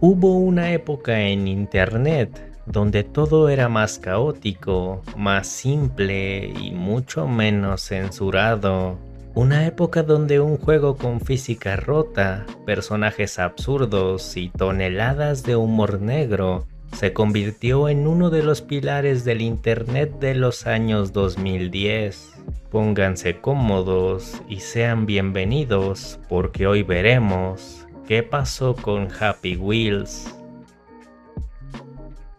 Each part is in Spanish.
Hubo una época en internet donde todo era más caótico, más simple y mucho menos censurado. Una época donde un juego con física rota, personajes absurdos y toneladas de humor negro se convirtió en uno de los pilares del internet de los años 2010. Pónganse cómodos y sean bienvenidos porque hoy veremos qué pasó con Happy Wheels.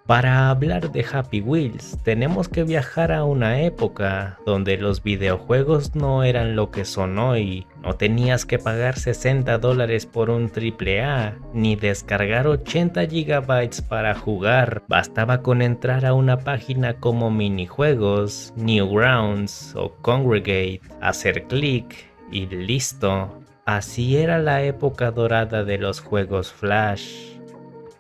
Para hablar de Happy Wheels, tenemos que viajar a una época donde los videojuegos no eran lo que son hoy. No tenías que pagar $60 por un AAA, ni descargar 80 GB para jugar. Bastaba con entrar a una página como Minijuegos, Newgrounds o Congregate, hacer clic y listo. Así era la época dorada de los juegos Flash.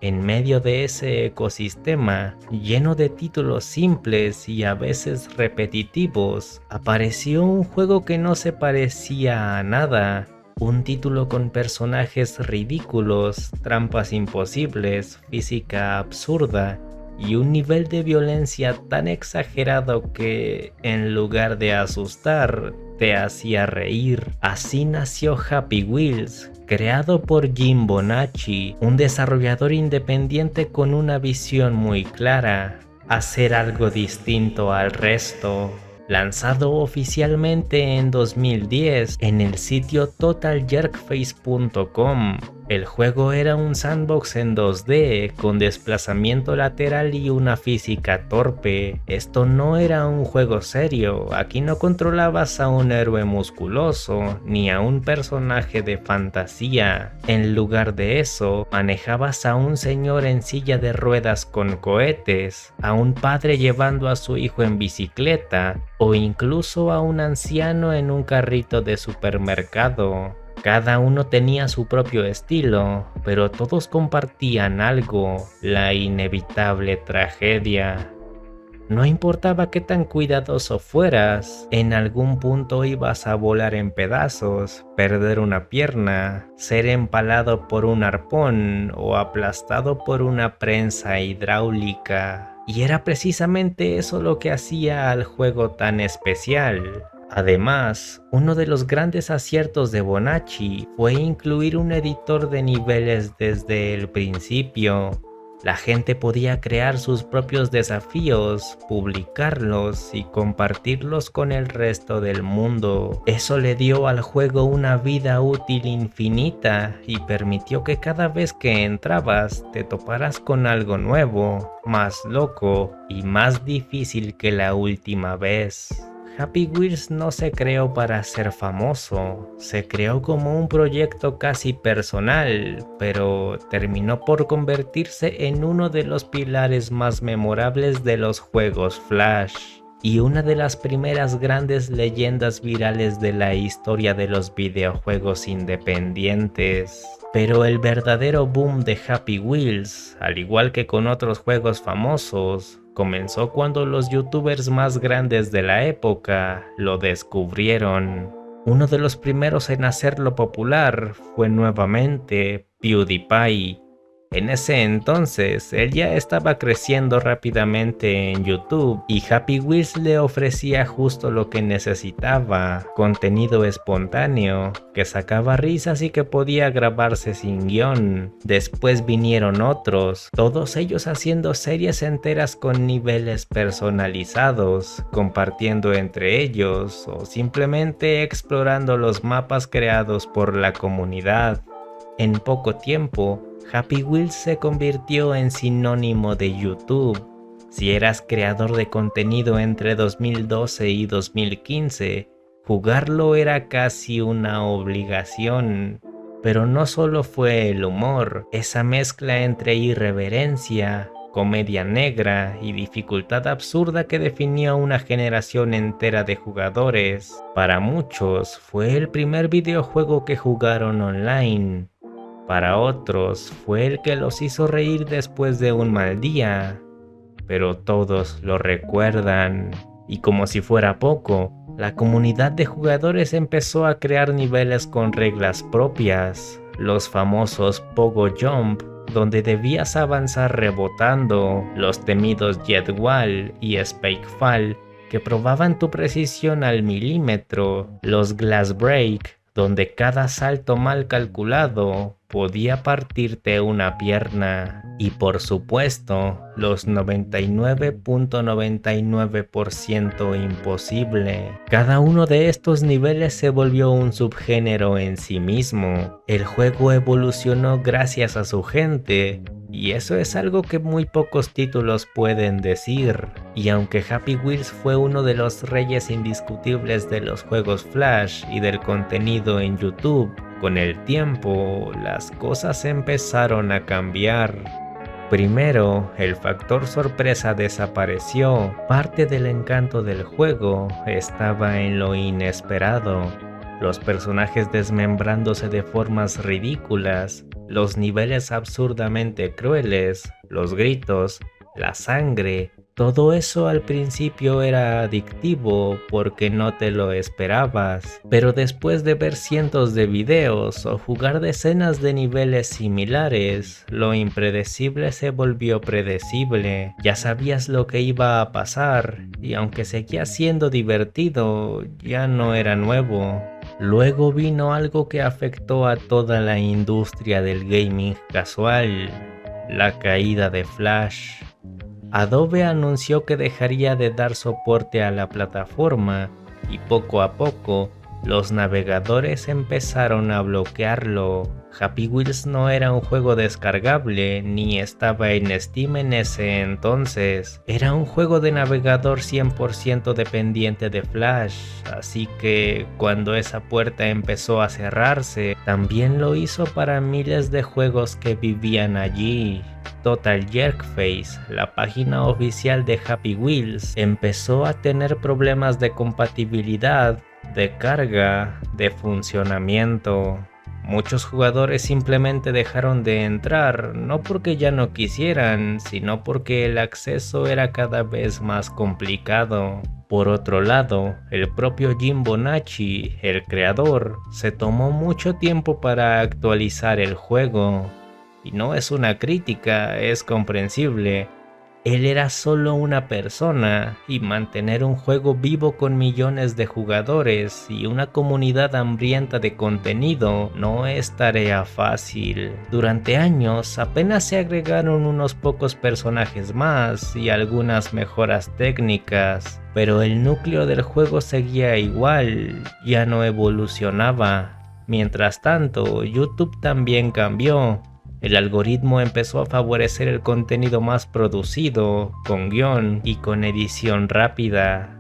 En medio de ese ecosistema, lleno de títulos simples y a veces repetitivos, apareció un juego que no se parecía a nada. Un título con personajes ridículos, trampas imposibles, física absurda y un nivel de violencia tan exagerado que, en lugar de asustar, te hacía reír. Así nació Happy Wheels, creado por Jim Bonacci, un desarrollador independiente con una visión muy clara: hacer algo distinto al resto. Lanzado oficialmente en 2010 en el sitio TotalJerkface.com, el juego era un sandbox en 2D con desplazamiento lateral y una física torpe. Esto no era un juego serio, aquí no controlabas a un héroe musculoso ni a un personaje de fantasía. En lugar de eso, manejabas a un señor en silla de ruedas con cohetes, a un padre llevando a su hijo en bicicleta o incluso a un anciano en un carrito de supermercado. Cada uno tenía su propio estilo, pero todos compartían algo: la inevitable tragedia. No importaba qué tan cuidadoso fueras, en algún punto ibas a volar en pedazos, perder una pierna, ser empalado por un arpón o aplastado por una prensa hidráulica. Y era precisamente eso lo que hacía al juego tan especial. Además, uno de los grandes aciertos de Bonacci fue incluir un editor de niveles desde el principio. La gente podía crear sus propios desafíos, publicarlos y compartirlos con el resto del mundo. Eso le dio al juego una vida útil infinita y permitió que cada vez que entrabas te toparas con algo nuevo, más loco y más difícil que la última vez. Happy Wheels no se creó para ser famoso, se creó como un proyecto casi personal, pero terminó por convertirse en uno de los pilares más memorables de los juegos Flash y una de las primeras grandes leyendas virales de la historia de los videojuegos independientes. Pero el verdadero boom de Happy Wheels, al igual que con otros juegos famosos, comenzó cuando los youtubers más grandes de la época lo descubrieron. Uno de los primeros en hacerlo popular fue nuevamente PewDiePie. En ese entonces, él ya estaba creciendo rápidamente en YouTube y Happy Wheels le ofrecía justo lo que necesitaba: contenido espontáneo, que sacaba risas y que podía grabarse sin guión. Después vinieron otros, todos ellos haciendo series enteras con niveles personalizados, compartiendo entre ellos o simplemente explorando los mapas creados por la comunidad. En poco tiempo, Happy Wheels se convirtió en sinónimo de YouTube. Si eras creador de contenido entre 2012 y 2015, jugarlo era casi una obligación. Pero no solo fue el humor, esa mezcla entre irreverencia, comedia negra y dificultad absurda que definió a una generación entera de jugadores. Para muchos, fue el primer videojuego que jugaron online. Para otros, fue el que los hizo reír después de un mal día, pero todos lo recuerdan. Y como si fuera poco, la comunidad de jugadores empezó a crear niveles con reglas propias, los famosos Pogo Jump, donde debías avanzar rebotando, los temidos Jet Wall y Spike Fall, que probaban tu precisión al milímetro, los Glass Break, donde cada salto mal calculado podía partirte una pierna, y por supuesto, los 99.99% imposible. Cada uno de estos niveles se volvió un subgénero en sí mismo. El juego evolucionó gracias a su gente, y eso es algo que muy pocos títulos pueden decir. Y aunque Happy Wheels fue uno de los reyes indiscutibles de los juegos Flash y del contenido en YouTube, con el tiempo las cosas empezaron a cambiar. Primero, el factor sorpresa desapareció. Parte del encanto del juego estaba en lo inesperado. Los personajes desmembrándose de formas ridículas, los niveles absurdamente crueles, los gritos, la sangre. Todo eso al principio era adictivo porque no te lo esperabas, pero después de ver cientos de videos o jugar decenas de niveles similares, lo impredecible se volvió predecible. Ya sabías lo que iba a pasar y aunque seguía siendo divertido, ya no era nuevo. Luego vino algo que afectó a toda la industria del gaming casual, la caída de Flash. Adobe anunció que dejaría de dar soporte a la plataforma y poco a poco los navegadores empezaron a bloquearlo. Happy Wheels no era un juego descargable ni estaba en Steam en ese entonces. Era un juego de navegador 100% dependiente de Flash, así que cuando esa puerta empezó a cerrarse, también lo hizo para miles de juegos que vivían allí. Total Jerkface, la página oficial de Happy Wheels, empezó a tener problemas de compatibilidad, de carga, de funcionamiento. Muchos jugadores simplemente dejaron de entrar, no porque ya no quisieran, sino porque el acceso era cada vez más complicado. Por otro lado, el propio Jim Bonacci, el creador, se tomó mucho tiempo para actualizar el juego. Y no es una crítica, es comprensible. Él era solo una persona y mantener un juego vivo con millones de jugadores y una comunidad hambrienta de contenido no es tarea fácil. Durante años apenas se agregaron unos pocos personajes más y algunas mejoras técnicas, pero el núcleo del juego seguía igual, ya no evolucionaba. Mientras tanto, YouTube también cambió. El algoritmo empezó a favorecer el contenido más producido, con guión y con edición rápida.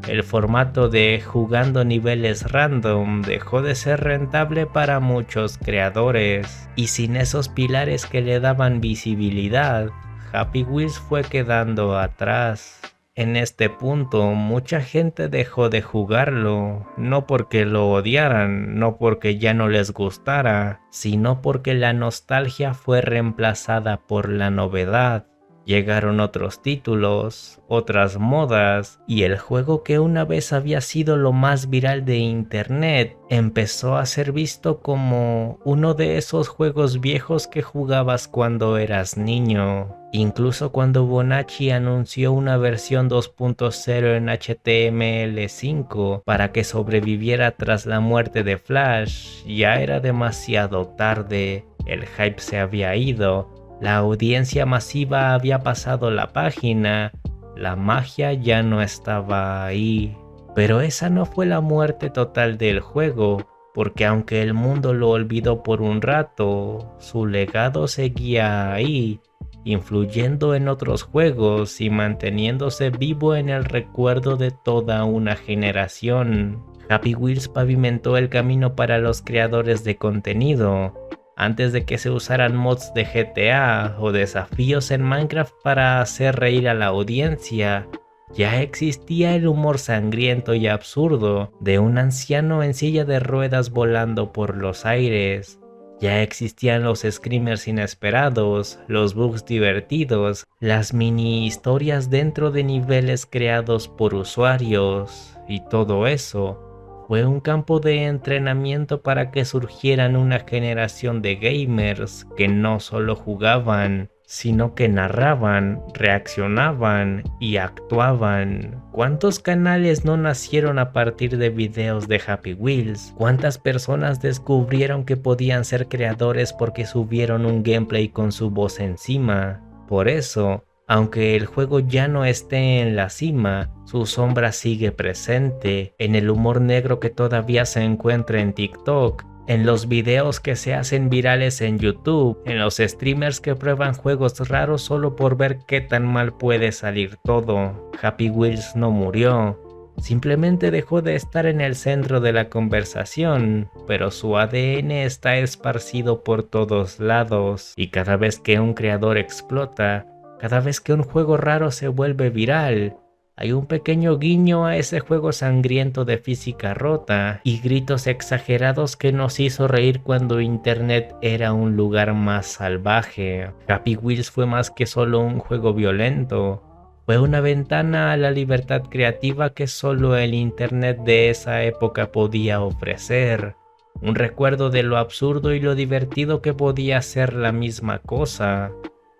El formato de jugando niveles random dejó de ser rentable para muchos creadores, y sin esos pilares que le daban visibilidad, Happy Wheels fue quedando atrás. En este punto, mucha gente dejó de jugarlo, no porque lo odiaran, no porque ya no les gustara, sino porque la nostalgia fue reemplazada por la novedad. Llegaron otros títulos, otras modas, y el juego que una vez había sido lo más viral de internet empezó a ser visto como uno de esos juegos viejos que jugabas cuando eras niño. Incluso cuando Bonacci anunció una versión 2.0 en HTML5 para que sobreviviera tras la muerte de Flash, ya era demasiado tarde, el hype se había ido. La audiencia masiva había pasado la página, la magia ya no estaba ahí. Pero esa no fue la muerte total del juego, porque aunque el mundo lo olvidó por un rato, su legado seguía ahí, influyendo en otros juegos y manteniéndose vivo en el recuerdo de toda una generación. Happy Wheels pavimentó el camino para los creadores de contenido, antes de que se usaran mods de GTA o desafíos en Minecraft para hacer reír a la audiencia. Ya existía el humor sangriento y absurdo de un anciano en silla de ruedas volando por los aires. Ya existían los screamers inesperados, los bugs divertidos, las mini historias dentro de niveles creados por usuarios, y todo eso Fue un campo de entrenamiento para que surgieran una generación de gamers que no solo jugaban, sino que narraban, reaccionaban y actuaban. ¿Cuántos canales no nacieron a partir de videos de Happy Wheels? ¿Cuántas personas descubrieron que podían ser creadores porque subieron un gameplay con su voz encima? Por eso, aunque el juego ya no esté en la cima, su sombra sigue presente en el humor negro que todavía se encuentra en TikTok, en los videos que se hacen virales en YouTube, en los streamers que prueban juegos raros solo por ver qué tan mal puede salir todo. Happy Wheels no murió, simplemente dejó de estar en el centro de la conversación, pero su ADN está esparcido por todos lados, y cada vez que un creador explota, cada vez que un juego raro se vuelve viral, hay un pequeño guiño a ese juego sangriento de física rota y gritos exagerados que nos hizo reír cuando Internet era un lugar más salvaje. Happy Wheels fue más que solo un juego violento. Fue una ventana a la libertad creativa que solo el Internet de esa época podía ofrecer. Un recuerdo de lo absurdo y lo divertido que podía ser la misma cosa.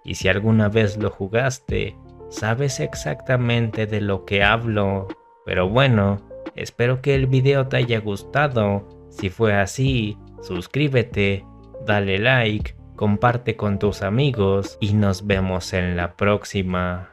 Y si alguna vez lo jugaste, sabes exactamente de lo que hablo. Pero bueno, espero que el video te haya gustado. Si fue así, suscríbete, dale like, comparte con tus amigos y nos vemos en la próxima.